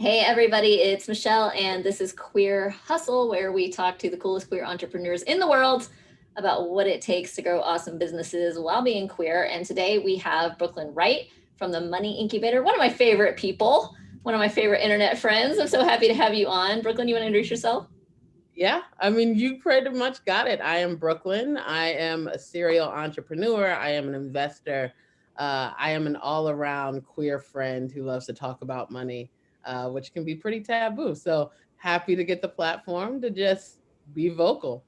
Hey everybody, it's Michelle and this is Queer Hustle, where we talk to the coolest queer entrepreneurs in the world about what it takes to grow awesome businesses while being queer. And today we have Brooklyn Wright from the Money Incubator, one of my favorite people, one of my favorite internet friends. I'm so happy to have you on. Brooklyn, you want to introduce yourself? Yeah, I mean, you pretty much got it. I am Brooklyn. I am a serial entrepreneur. I am an investor. I am an all around queer friend who loves to talk about money, which can be pretty taboo. So happy to get the platform to just be vocal.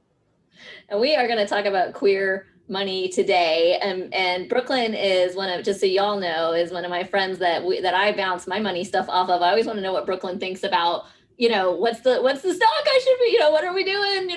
And we are going to talk about queer money today. And Brooklyn is one of, just so y'all know, is one of my friends that I bounce my money stuff off of. I always want to know what Brooklyn thinks about, what's the stock I should be, what are we doing?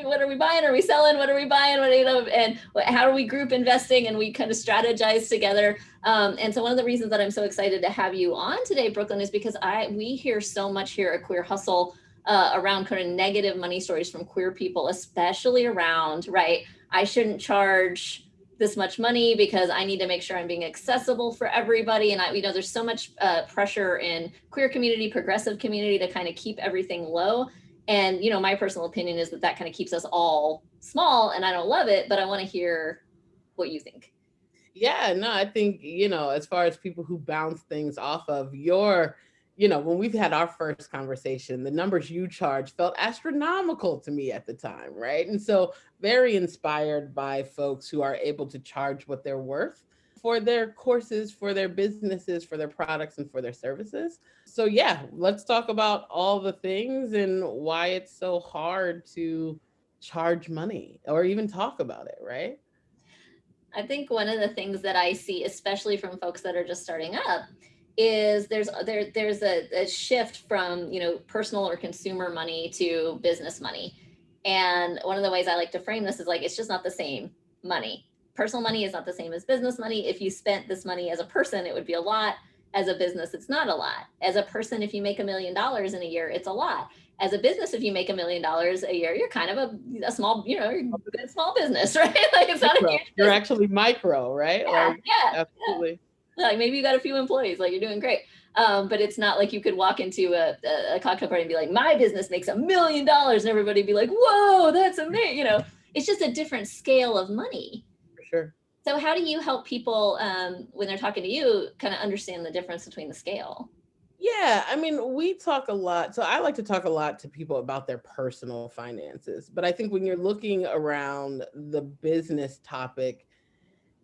What are we buying? Are we selling? What are we buying? And how do we group investing? And we kind of strategize together. And so one of the reasons that I'm so excited to have you on today, Brooklyn, is because we hear so much here at Queer Hustle around kind of negative money stories from queer people, especially around, right, I shouldn't charge this much money because I need to make sure I'm being accessible for everybody. And there's so much pressure in queer community, progressive community to kind of keep everything low. And, my personal opinion is that kind of keeps us all small, and I don't love it, but I want to hear what you think. Yeah, no, I think, as far as people who bounce things off of when we've had our first conversation, the numbers you charge felt astronomical to me at the time, right? And so very inspired by folks who are able to charge what they're worth for their courses, for their businesses, for their products, and for their services. So yeah, let's talk about all the things and why it's so hard to charge money or even talk about it, right? I think one of the things that I see, especially from folks that are just starting up, is there's a shift from personal or consumer money to business money. And one of the ways I like to frame this is like it's just not the same money. Personal money is not the same as business money. If you spent this money as a person, it would be a lot. As a business, it's not a lot. As a person, if you make $1 million in a year, it's a lot. As a business, if you make $1 million a year, you're kind of a small, you're a small business, right? Like it's not a Micro. huge You're business. actually micro, right? Yeah, Like yeah, yeah. absolutely. Like maybe you got a few employees, like you're doing great. But it's not like you could walk into a cocktail party and be like, my business makes $1 million, and everybody be like, whoa, that's amazing. It's just a different scale of money. For sure. So how do you help people when they're talking to you kind of understand the difference between the scale? Yeah, I mean, we talk a lot. So I like to talk a lot to people about their personal finances. But I think when you're looking around the business topic,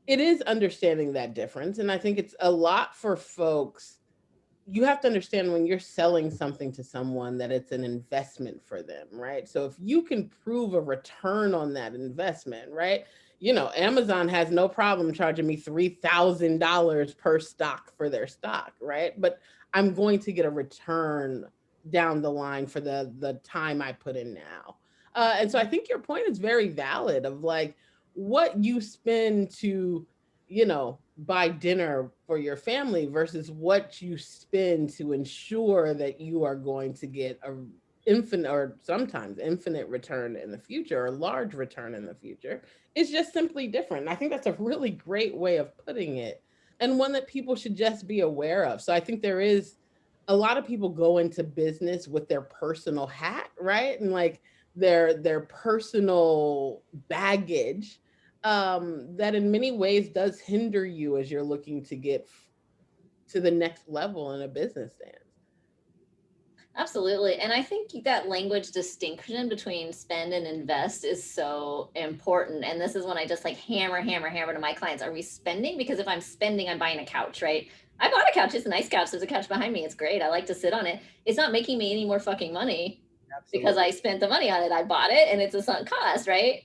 it is understanding that difference. And I think it's a lot for folks. You have to understand when you're selling something to someone that it's an investment for them, right? So if you can prove a return on that investment, right? Amazon has no problem charging me $3,000 per stock for their stock, right? But I'm going to get a return down the line for the time I put in now. And so I think your point is very valid of like what you spend to buy dinner for your family versus what you spend to ensure that you are going to get a infinite or sometimes infinite return in the future or large return in the future is just simply different. And I think that's a really great way of putting it and one that people should just be aware of. So I think there is a lot of people go into business with their personal hat, right? And like their personal baggage that in many ways does hinder you as you're looking to get to the next level in a business stance. Absolutely. And I think that language distinction between spend and invest is so important. And this is when I just like hammer to my clients. Are we spending? Because if I'm spending, I'm buying a couch, right? I bought a couch. It's a nice couch. There's a couch behind me. It's great. I like to sit on it. It's not making me any more fucking money because I Absolutely. spent the money on it. I bought it and it's a sunk cost, right?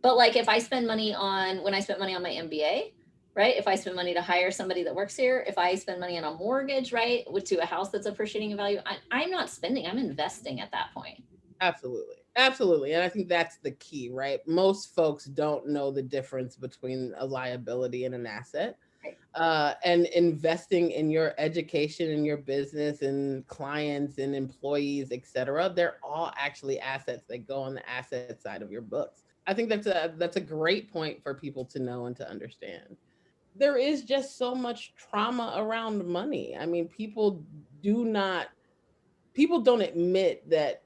But like if I spend money on when I spent money on my MBA, right? If I spend money to hire somebody that works here, if I spend money on a mortgage, right, to a house that's appreciating in value, I'm not spending, I'm investing at that point. Absolutely. Absolutely. And I think that's the key, right? Most folks don't know the difference between a liability and an asset. Right. And investing in your education and your business and clients and employees, et cetera, they're all actually assets that go on the asset side of your books. I think that's a great point for people to know and to understand. There is just so much trauma around money. I mean, people do not people don't admit that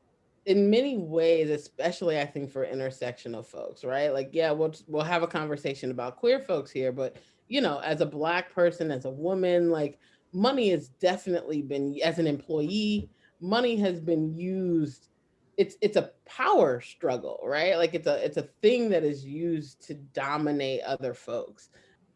in many ways, especially I think for intersectional folks, right? Like, yeah, we'll have a conversation about queer folks here, but as a Black person, as a woman, like money has definitely been, as an employee, money has been used. It's a power struggle, right? Like it's a thing that is used to dominate other folks.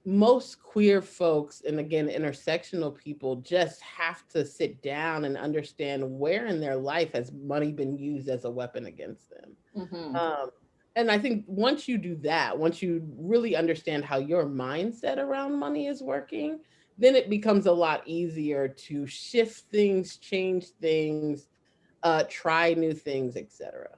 Most queer folks, and again intersectional people, just have to sit down and understand where in their life has money been used as a weapon against them. Mm-hmm. And I think once you do that, once you really understand how your mindset around money is working, then it becomes a lot easier to shift things, change things, try new things, etc.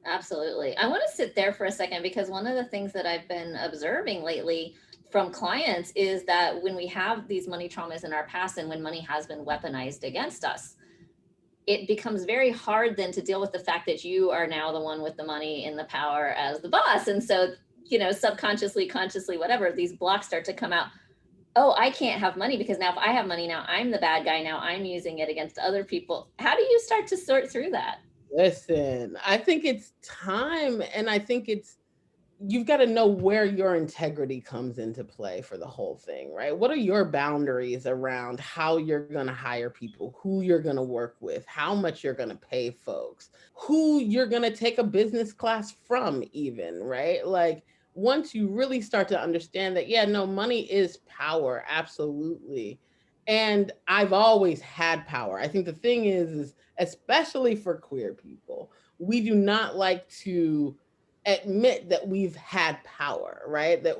Absolutely. I want to sit there for a second because one of the things that I've been observing lately from clients is that when we have these money traumas in our past and when money has been weaponized against us, it becomes very hard then to deal with the fact that you are now the one with the money and the power as the boss. And so, subconsciously, consciously, whatever, these blocks start to come out. Oh, I can't have money because now if I have money, now I'm the bad guy. Now I'm using it against other people. How do you start to sort through that? Listen, I think it's time, and I think you've got to know where your integrity comes into play for the whole thing, right? What are your boundaries around how you're going to hire people, who you're going to work with, how much you're going to pay folks, who you're going to take a business class from, even, right? Like, once you really start to understand that, yeah, no, money is power, absolutely. And I've always had power. I think the thing is especially for queer people, we do not like to admit that we've had power, right? That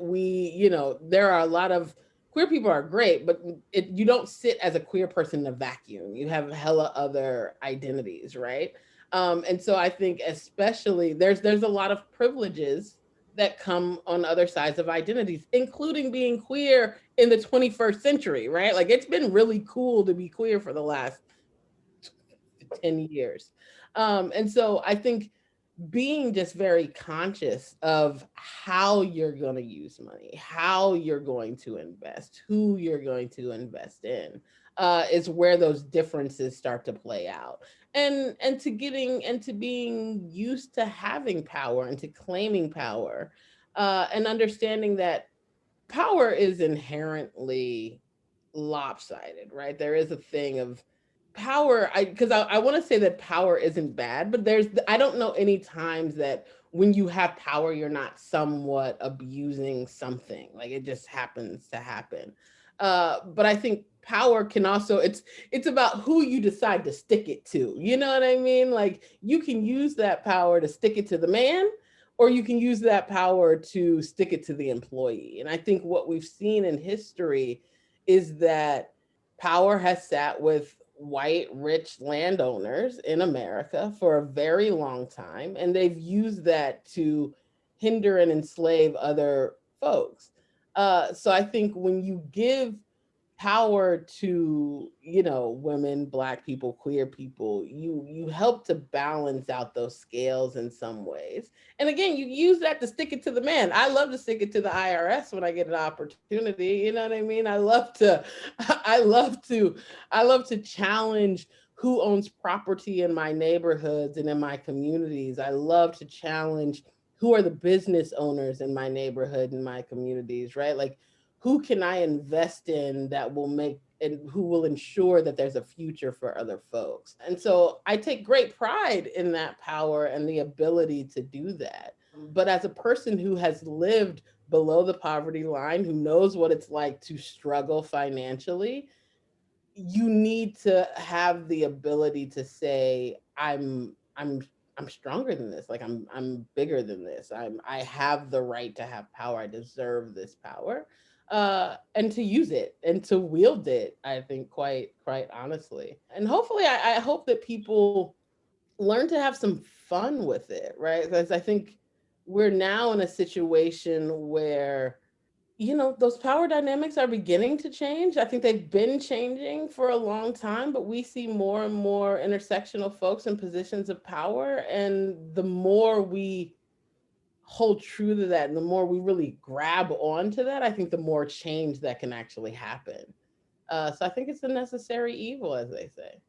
there are a lot of queer people are great, but you don't sit as a queer person in a vacuum. You have hella other identities, right? And so I think especially there's a lot of privileges that come on other sides of identities, including being queer in the 21st century, right? Like it's been really cool to be queer for the last 10 years. And so I think being just very conscious of how you're going to use money, how you're going to invest, who you're going to invest in, is where those differences start to play out. And to being used to having power and to claiming power, and understanding that power is inherently lopsided, right? There is a thing of power. I want to say that power isn't bad, but I don't know any times that when you have power, you're not somewhat abusing something. Like it just happens to happen. But I think power can also, it's about who you decide to stick it to. You know what I mean? Like you can use that power to stick it to the man, or you can use that power to stick it to the employee. And I think what we've seen in history is that power has sat with white rich landowners in America for a very long time, and they've used that to hinder and enslave other folks. So I think when you give power to women, Black people, queer people, you help to balance out those scales in some ways. And again, you use that to stick it to the man. I love to stick it to the IRS when I get an opportunity. You know what I mean? I love to I love to challenge who owns property in my neighborhoods and in my communities. I love to challenge who are the business owners in my neighborhood and my communities, right? Like who can I invest in that will make and who will ensure that there's a future for other folks. And so I take great pride in that power and the ability to do that. But as a person who has lived below the poverty line, who knows what it's like to struggle financially, you need to have the ability to say, I'm stronger than this. Like I'm bigger than this. I have the right to have power. I deserve this power. And to use it and to wield it, I think quite honestly. And hopefully I hope that people learn to have some fun with it, right? Because I think we're now in a situation where those power dynamics are beginning to change. I think they've been changing for a long time, but we see more and more intersectional folks in positions of power. And the more we hold true to that and the more we really grab onto that, I think the more change that can actually happen. So I think it's a necessary evil, as they say.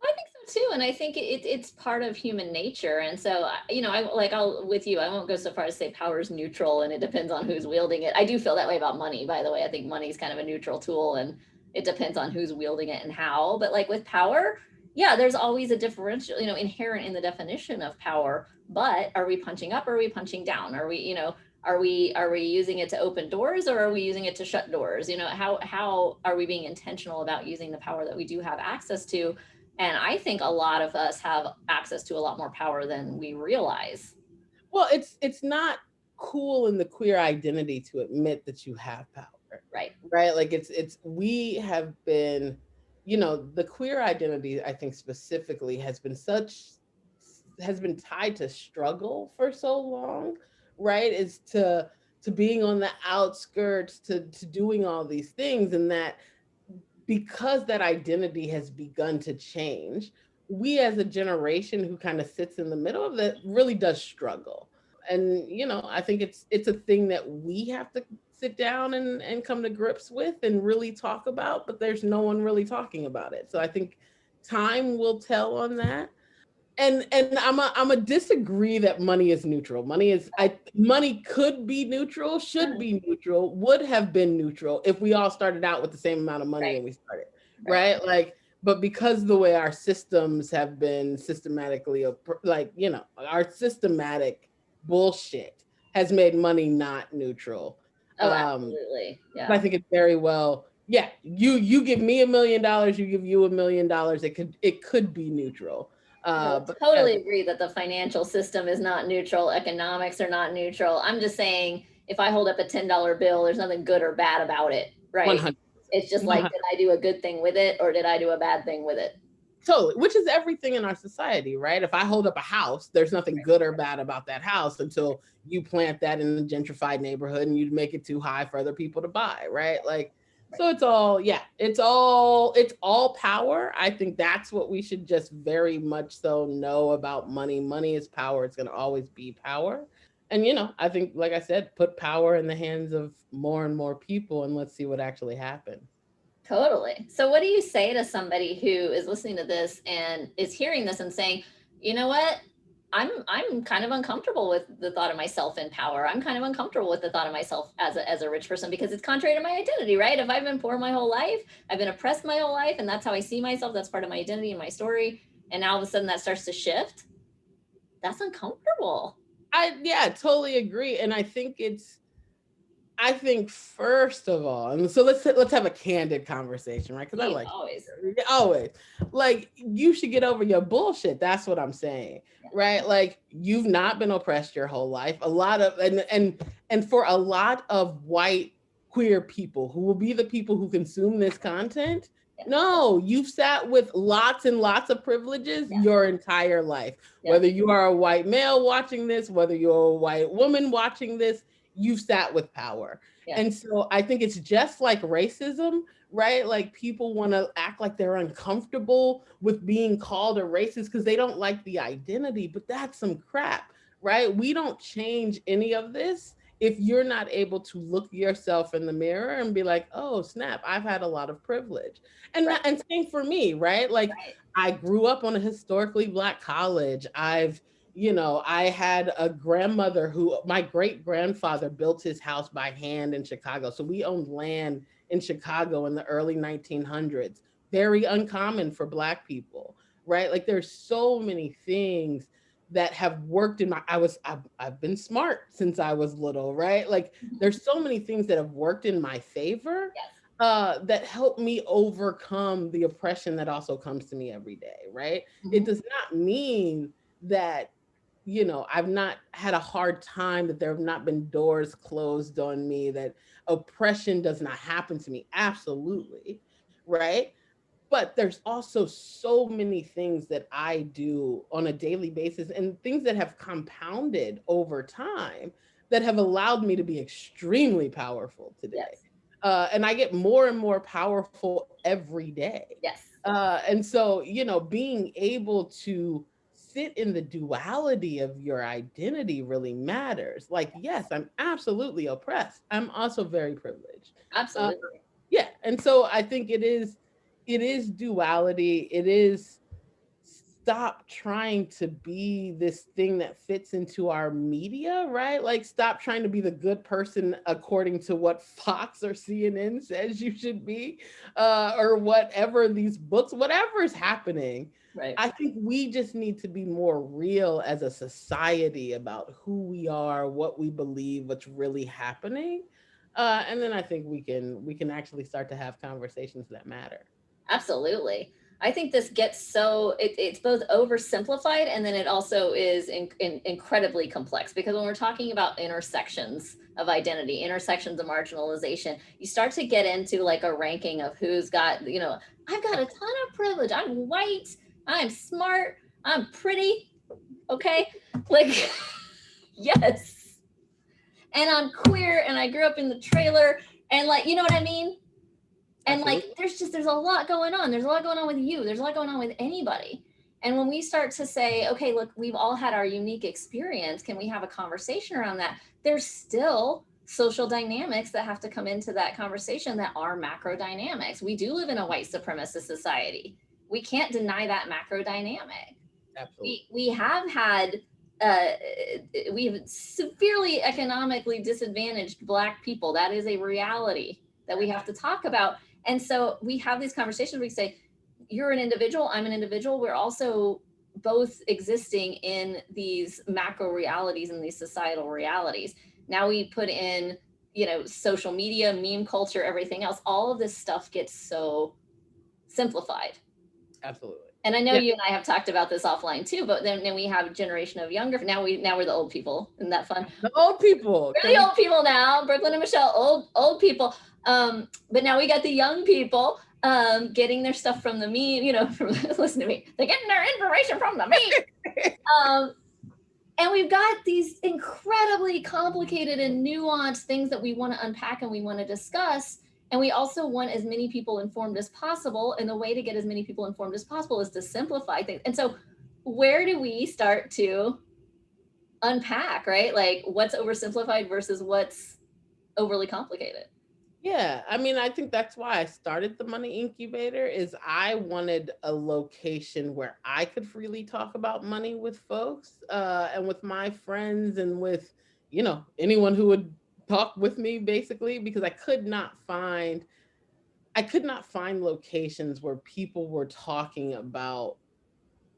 I think too, and I think it's part of human nature. And so, I'll with you. I won't go so far as to say power is neutral and it depends on who's wielding it. I do feel that way about money, by the way. I think money is kind of a neutral tool, and it depends on who's wielding it and how. But like with power, yeah, there's always a differential, inherent in the definition of power. But are we punching up or are we punching down? Are we, are we using it to open doors or are we using it to shut doors? How are we being intentional about using the power that we do have access to? And I think a lot of us have access to a lot more power than we realize. Well, it's not cool in the queer identity to admit that you have power. Right. Right? Like it's we have been, the queer identity, I think specifically has been tied to struggle for so long, right? Is to being on the outskirts, to doing all these things, and that because that identity has begun to change, we as a generation who kind of sits in the middle of that really does struggle. And I think it's a thing that we have to sit down and come to grips with and really talk about, but there's no one really talking about it. So I think time will tell on that. And I'm a disagree that money is neutral. Money could be neutral, should be neutral, would have been neutral if we all started out with the same amount of money Right. when we started, right? Like, but because the way our systems have been systematically, our systematic bullshit has made money not neutral. Oh, absolutely. Yeah. I think it's very well. Yeah, you give me $1 million, you give you $1 million. It could be neutral. But totally agree that the financial system is not neutral. Economics are not neutral. I'm just saying, if I hold up a $10 bill, there's nothing good or bad about it, right? 100%. It's just like, did I do a good thing with it or did I do a bad thing with it? Totally, which is everything in our society, right? If I hold up a house, there's nothing good or bad about that house until you plant that in a gentrified neighborhood and you make it too high for other people to buy, right? Like, so it's all power. I think that's what we should just very much so know about money. Money is power. It's going to always be power. And, I think, like I said, put power in the hands of more and more people and let's see what actually happens. Totally. So what do you say to somebody who is listening to this and is hearing this and saying, you know what? I'm kind of uncomfortable with the thought of myself in power. I'm kind of uncomfortable with the thought of myself as a rich person because it's contrary to my identity, right? If I've been poor my whole life, I've been oppressed my whole life, and that's how I see myself. That's part of my identity and my story. And now all of a sudden that starts to shift. That's uncomfortable. I totally agree. And I think first of all, and so let's have a candid conversation, right? Because I like always like you should get over your bullshit. That's what I'm saying, right? Like you've not been oppressed your whole life. A lot of and for a lot of white queer people who will be the people who consume this content, no, you've sat with lots and lots of privileges your entire life. Whether you are a white male watching this, whether you're a white woman watching this, you've sat with power. And so I think it's just like racism, right? Like people want to act like they're uncomfortable with being called a racist because they don't like the identity, but that's some crap, right? We don't change any of this if you're not able to look yourself in the mirror and be like, oh, snap, I've had a lot of privilege. And and same for me, right? Like I grew up on a historically Black college. I had a grandmother who my great grandfather built his house by hand in Chicago. So we owned land in Chicago in the early 1900s. Very uncommon for Black people, right? Like there's so many things that have worked in I've been smart since I was little, right? Like there's so many things that have worked in my favor that help me overcome the oppression that also comes to me every day, right? It does not mean that I've not had a hard time, that there have not been doors closed on me, that oppression does not happen to me. Absolutely. Right. But there's also so many things that I do on a daily basis and things that have compounded over time that have allowed me to be extremely powerful today. And I get more and more powerful every day. And so, being able to sit in the duality of your identity really matters. Like, yes, I'm absolutely oppressed. I'm also very privileged. Absolutely. And so I think it is duality. It is stop trying to be this thing that fits into our media, right? Like, stop trying to be the good person according to what Fox or CNN says you should be, or whatever these books, whatever's happening. Right. I think we just need to be more real as a society about who we are, what we believe, what's really happening. And then I think we can actually start to have conversations that matter. Absolutely. I think this gets so it's both oversimplified and then it also is incredibly complex because when we're talking about intersections of identity, intersections of marginalization, you start to get into like a ranking of who's got, I've got a ton of privilege. I'm white, I'm smart, I'm pretty, okay? Like, yes. And I'm queer and I grew up in the trailer and like, you know what I mean? And like there's a lot going on. There's a lot going on with you. There's a lot going on with anybody. And when we start to say, okay, look, we've all had our unique experience. Can we have a conversation around that? There's still social dynamics that have to come into that conversation that are macro dynamics. We do live in a white supremacist society. We can't deny that macro dynamic. Absolutely. We have had we have severely economically disadvantaged Black people. That is a reality that we have to talk about. And so we have these conversations. We say, you're an individual, I'm an individual. We're also both existing in these macro realities and these societal realities. Now we put in, social media, meme culture, everything else. All of this stuff gets so simplified. Absolutely. And I know you and I have talked about this offline too, but then we have a generation of younger. Now we're the old people. Isn't that fun? The old people. We're the old people now. Brooklyn and Michelle, old people. But now we got the young people getting their stuff from the meme, listen to me. They're getting their information from the meme. And we've got these incredibly complicated and nuanced things that we want to unpack and we want to discuss. And we also want as many people informed as possible. And the way to get as many people informed as possible is to simplify things. And so where do we start to unpack, right? Like what's oversimplified versus what's overly complicated? Yeah, I mean, I think that's why I started the Money Incubator is I wanted a location where I could freely talk about money with folks, and with my friends and with, anyone who would talk with me basically, because I could not find locations where people were talking about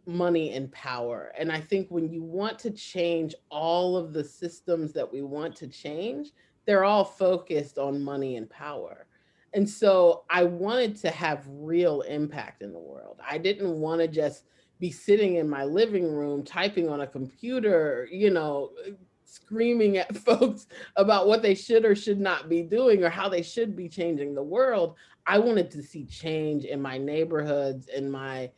money and power. And I think when you want to change all of the systems that we want to change, they're all focused on money and power. And so I wanted to have real impact in the world. I didn't want to just be sitting in my living room typing on a computer, screaming at folks about what they should or should not be doing or how they should be changing the world. I wanted to see change in my neighborhoods, in my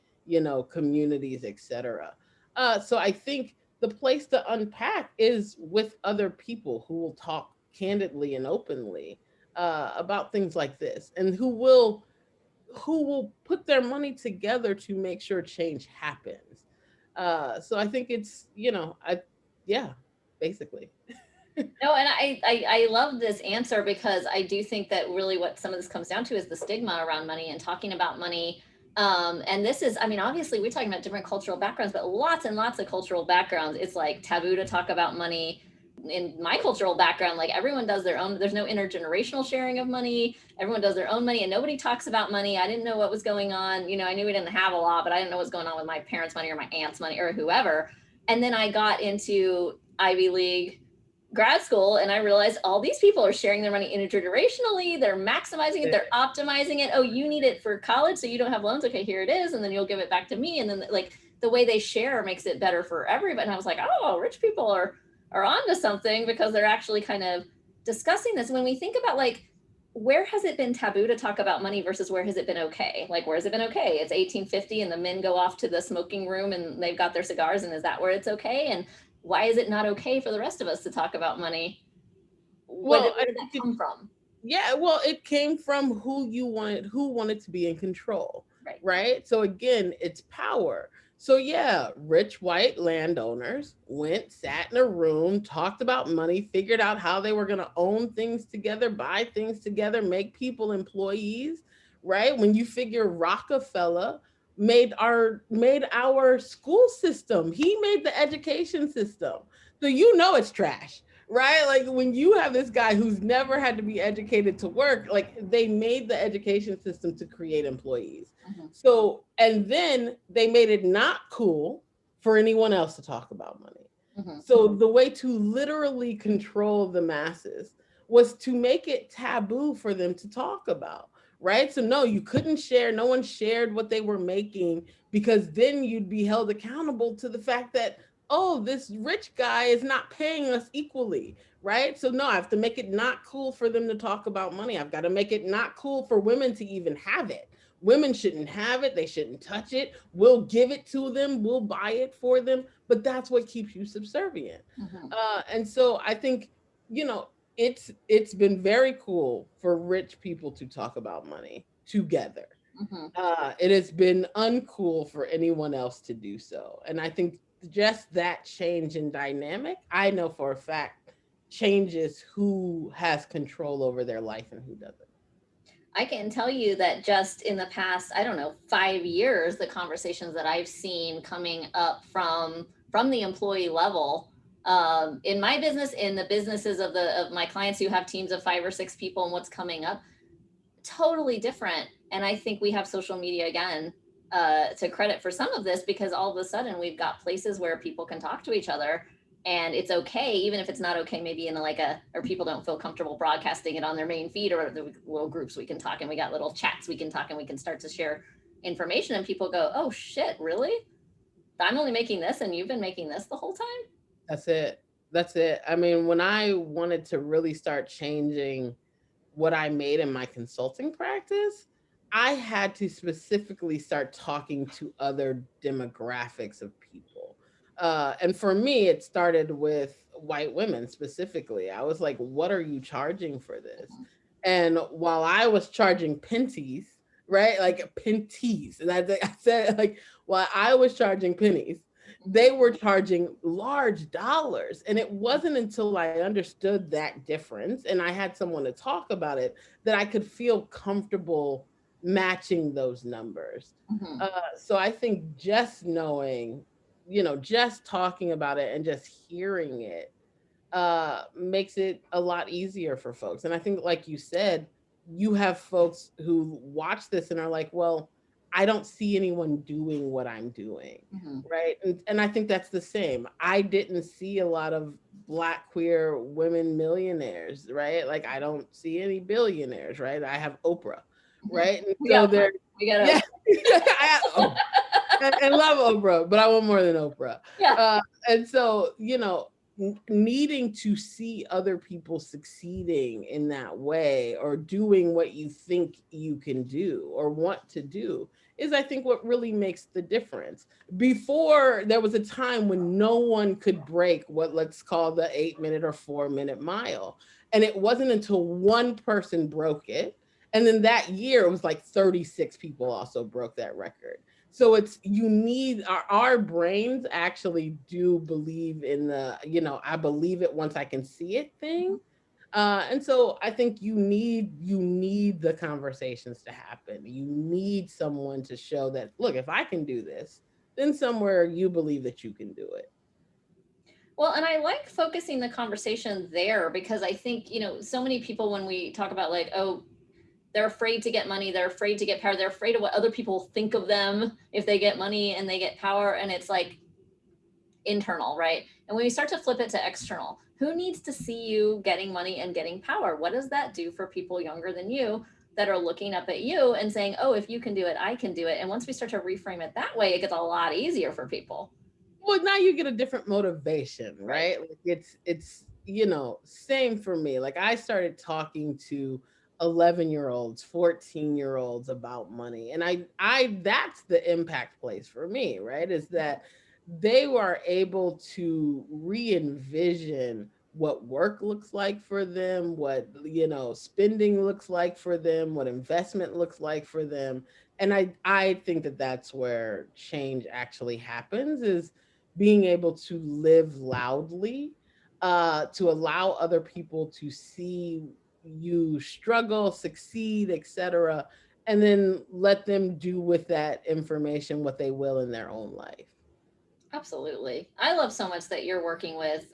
communities, etc. So I think the place to unpack is with other people who will talk candidly and openly about things like this, and who will put their money together to make sure change happens. So I think it's yeah, basically. No, and I love this answer because I do think that really what some of this comes down to is the stigma around money and talking about money. And this is, I mean, obviously we're talking about different cultural backgrounds, but lots and lots of cultural backgrounds. It's like taboo to talk about money. In my cultural background, like everyone does their own, there's no intergenerational sharing of money. Everyone does their own money and nobody talks about money. I didn't know what was going on. I knew we didn't have a lot, but I didn't know what's going on with my parents' money or my aunt's money or whoever. And then I got into Ivy League grad school and I realized all these people are sharing their money intergenerationally. They're maximizing it. They're optimizing it. Oh, you need it for college, so you don't have loans. Okay, here it is. And then you'll give it back to me. And then like the way they share makes it better for everybody. And I was like, oh, rich people are onto something because they're actually kind of discussing this. When we think about like, where has it been taboo to talk about money versus where has it been okay? Like, where has it been okay? It's 1850 and the men go off to the smoking room and they've got their cigars. And is that where it's okay? And why is it not okay for the rest of us to talk about money? Where did that come from? Yeah, well, it came from who wanted to be in control, right? So again, it's power. So yeah, rich white landowners sat in a room, talked about money, figured out how they were going to own things together, buy things together, make people employees, right? When you figure Rockefeller made our school system. He made the education system. So you know it's trash, right? Like when you have this guy who's never had to be educated to work, like they made the education system to create employees. Mhm. So and then they made it not cool for anyone else to talk about money. Mhm. So the way to literally control the masses was to make it taboo for them to talk about, right? So no, you couldn't share, no one shared what they were making, because then you'd be held accountable to the fact that, oh, this rich guy is not paying us equally, right? So no, I have to make it not cool for them to talk about money. I've got to make it not cool for women to even have it. Women shouldn't have it, they shouldn't touch it. We'll give it to them, we'll buy it for them, but that's what keeps you subservient. Mhm. And so I think, you know, it's been very cool for rich people to talk about money together. Mhm. It has been uncool for anyone else to do so. And I think just that change in dynamic, I know for a fact, changes who has control over their life and who doesn't. I can tell you that just in the past, I don't know, 5 years, the conversations that I've seen coming up from the employee level, in my business, in the businesses of my clients who have teams of 5 or 6 people, and what's coming up, totally different. And I think we have social media again to credit for some of this, because all of a sudden we've got places where people can talk to each other, and it's okay, even if it's not okay, maybe in like a, or people don't feel comfortable broadcasting it on their main feed, or the little groups we can talk, and we got little chats we can talk, and we can start to share information, and people go, oh shit, really? I'm only making this and you've been making this the whole time? That's it. That's it. I mean, when I wanted to really start changing what I made in my consulting practice, I had to specifically start talking to other demographics of people. And for me, it started with white women specifically. I was like, what are you charging for this? And while I was charging pennies, right? Like pennies. And I said, like, while I was charging pennies, they were charging large dollars. And it wasn't until I understood that difference and I had someone to talk about it that I could feel comfortable matching those numbers. Mhm. So I think just knowing, you know, just talking about it and just hearing it makes it a lot easier for folks. And I think, like you said, you have folks who watch this and are like, well, I don't see anyone doing what I'm doing. Mhm. Right. And I think that's the same. I didn't see a lot of Black queer women millionaires, right? Like, I don't see any billionaires, right? I have Oprah, Mhm. right? And We so got they're, we got yeah, and love Oprah, but I want more than Oprah. yeah. Uh, and so, you know, needing to see other people succeeding in that way or doing what you think you can do or want to do is, I think, what really makes the difference. Before, there was a time when no one could break what, let's call, the 8 minute or 4 minute mile. And it wasn't until one person broke it. And then that year, it was like 36 people also broke that record. So it's, you need, our brains actually do believe in the, you know, I believe it once I can see it thing. And so I think you need the conversations to happen. You need someone to show that, look, if I can do this, then somewhere you believe that you can do it. Well, and I like focusing the conversation there, because I think, so many people, when we talk about like, oh, they're afraid to get money, they're afraid to get power, they're afraid of what other people think of them if they get money and they get power. And it's like internal, right? And when we start to flip it to external, who needs to see you getting money and getting power? What does that do for people younger than you that are looking up at you and saying, oh, if you can do it, I can do it? And once we start to reframe it that way, it gets a lot easier for people. Well, now you get a different motivation, Right. right? Like it's you know, same for me. Like I started talking to 11-year-olds, 14-year-olds about money. And I that's the impact place for me, right? Is that they were able to re-envision what work looks like for them, what, you know, spending looks like for them, what investment looks like for them. And I think that that's where change actually happens, is being able to live loudly, to allow other people to see you struggle, succeed, etc., and then let them do with that information what they will in their own life. Absolutely. I love so much that you're working with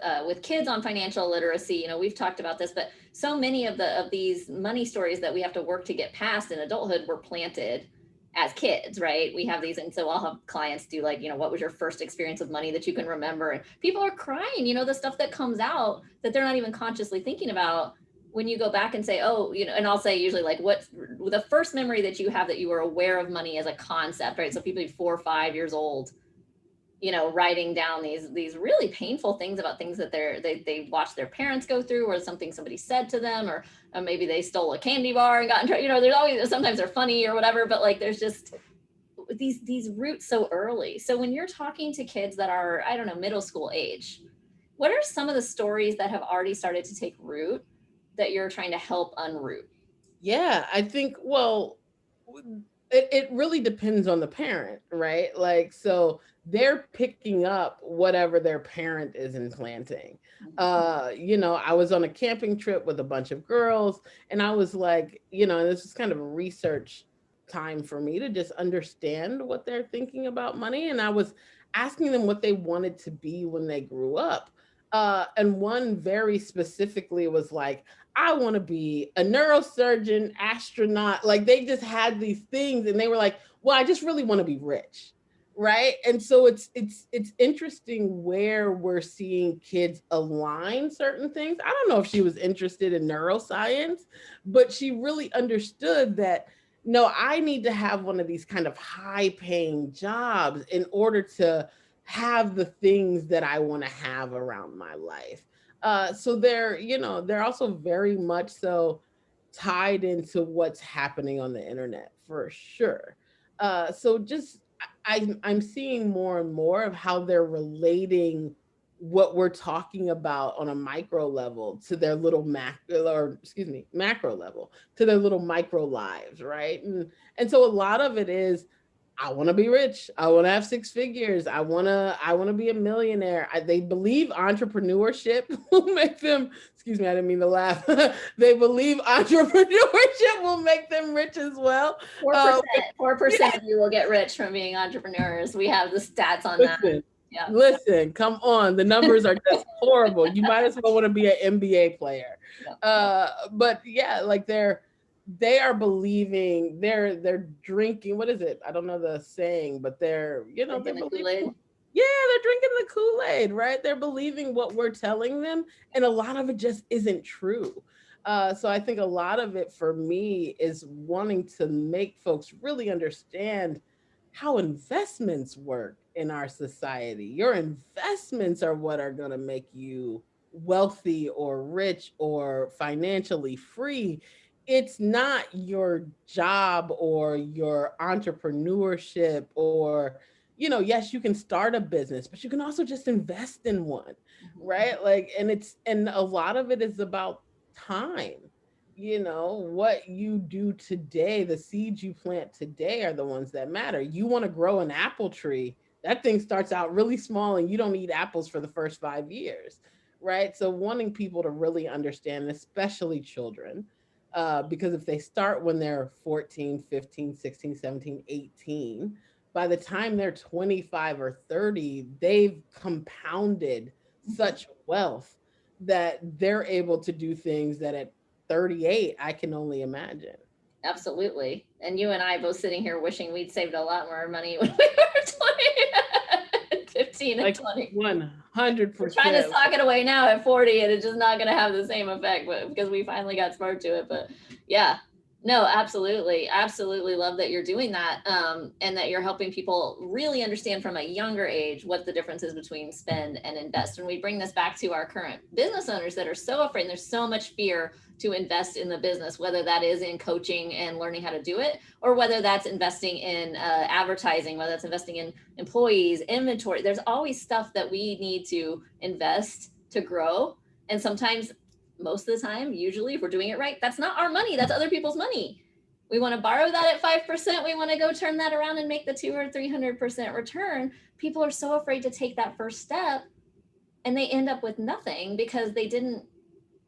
kids on financial literacy. You know, we've talked about this, but so many of these money stories that we have to work to get past in adulthood were planted as kids, right? We have these, and so I'll have clients do like, you know, what was your first experience with money that you can remember? And people are crying, you know, the stuff that comes out that they're not even consciously thinking about. When you go back and say, oh, you know, and I'll say usually like, what's the first memory that you have that you were aware of money as a concept, right? So people 4 or 5 years old, you know, writing down these really painful things about things that they watched their parents go through, or something somebody said to them, or maybe they stole a candy bar and got in trouble. You know, there's always, sometimes they're funny or whatever, but like there's just these roots so early. So when you're talking to kids that are, I don't know, middle school age, what are some of the stories that have already started to take root that you're trying to help unroot? Yeah, I think, well, it really depends on the parent, right? Like, so they're picking up whatever their parent is implanting. You know, I was on a camping trip with a bunch of girls, and I was like, you know, this is kind of a research time for me to just understand what they're thinking about money. And I was asking them what they wanted to be when they grew up. And one very specifically was like, I want to be a neurosurgeon, astronaut. Like they just had these things, and they were like, well, I just really want to be rich. Right. And so it's interesting where we're seeing kids align certain things. I don't know if she was interested in neuroscience, but she really understood that, no, I need to have one of these kind of high paying jobs in order to have the things that I want to have around my life. So they're, you know, they're also very much so tied into what's happening on the internet for sure. So just I'm seeing more and more of how they're relating what we're talking about on a micro level to their little macro level to their little micro lives, right? And so a lot of it is, I want to be rich. I want to have 6 figures. I want to be a millionaire. They believe entrepreneurship will make them, excuse me, I didn't mean to laugh. They believe entrepreneurship will make them rich as well. 4%, 4% of you will get rich from being entrepreneurs. We have the stats on that. Listen, Yeah. listen, come on. The numbers are just horrible. You might as well want to be an NBA player. But yeah, like they are believing, they're drinking, what is it? I don't know the saying, but they're, you know, they're believing. Yeah, they're drinking the Kool-Aid, right? They're believing what we're telling them, and a lot of it just isn't true. So I think a lot of it for me is wanting to make folks really understand how investments work in our society. Your investments are what are going to make you wealthy or rich or financially free. It's not your job or your entrepreneurship, or, you know, yes, you can start a business, but you can also just invest in one, right? Like, and a lot of it is about time. You know, what you do today, the seeds you plant today are the ones that matter. You want to grow an apple tree, that thing starts out really small, and you don't eat apples for the first 5 years, right? So wanting people to really understand, especially children, because if they start when they're 14, 15, 16, 17, 18, by the time they're 25 or 30, they've compounded such wealth that they're able to do things that at 38, I can only imagine. Absolutely. And you and I both sitting here wishing we'd saved a lot more money when we were 20, 15 and Like 20. 100%. We're trying to sock it away now at 40, and it's just not going to have the same effect, but because we finally got smart to it. But yeah, no, absolutely. Absolutely love that you're doing that, and that you're helping people really understand from a younger age what the difference is between spend and invest. And we bring this back to our current business owners that are so afraid, and there's so much fear to invest in the business, whether that is in coaching and learning how to do it, or whether that's investing in advertising, whether that's investing in employees, inventory. There's always stuff that we need to invest to grow. And sometimes, most of the time, usually if we're doing it right, that's not our money, that's other people's money. We want to borrow that at 5%. We want to go turn that around and make the 200 or 300% return. People are so afraid to take that first step, and they end up with nothing because they didn't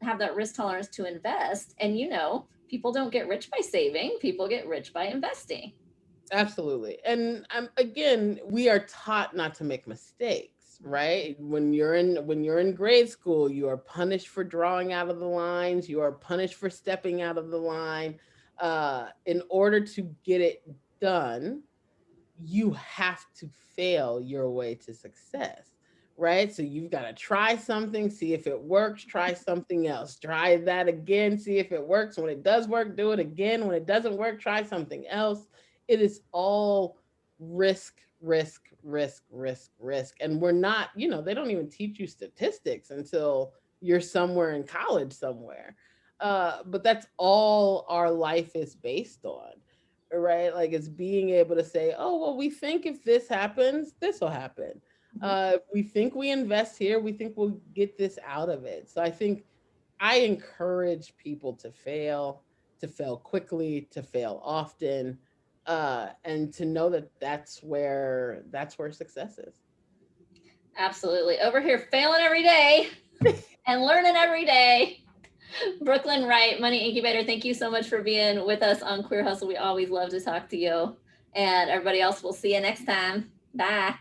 have that risk tolerance to invest. And you know, People don't get rich by saving, people get rich by investing. Absolutely. And again, we are taught not to make mistakes, right? When you're in grade school, you are punished for drawing out of the lines, you are punished for stepping out of the line. In order to get it done, you have to fail your way to success, right? So you've got to try something, see if it works, try something else, try that again, see if it works. When it does work, do it again. When it doesn't work, try something else. It is all risk, risk, risk, risk, risk. And we're not, they don't even teach you statistics until you're somewhere in college somewhere. But that's all our life is based on, right? Like it's being able to say, oh, well, we think if this happens, this will happen. We think we invest here, we think we'll get this out of it. So I think I encourage people to fail quickly, to fail often, and to know that that's where success is. Absolutely. Over here failing every day and learning every day. Brooklyn Wright, Money Incubator, thank you so much for being with us on Queer Hustle. We always love to talk to you. And everybody else, we'll see you next time. Bye.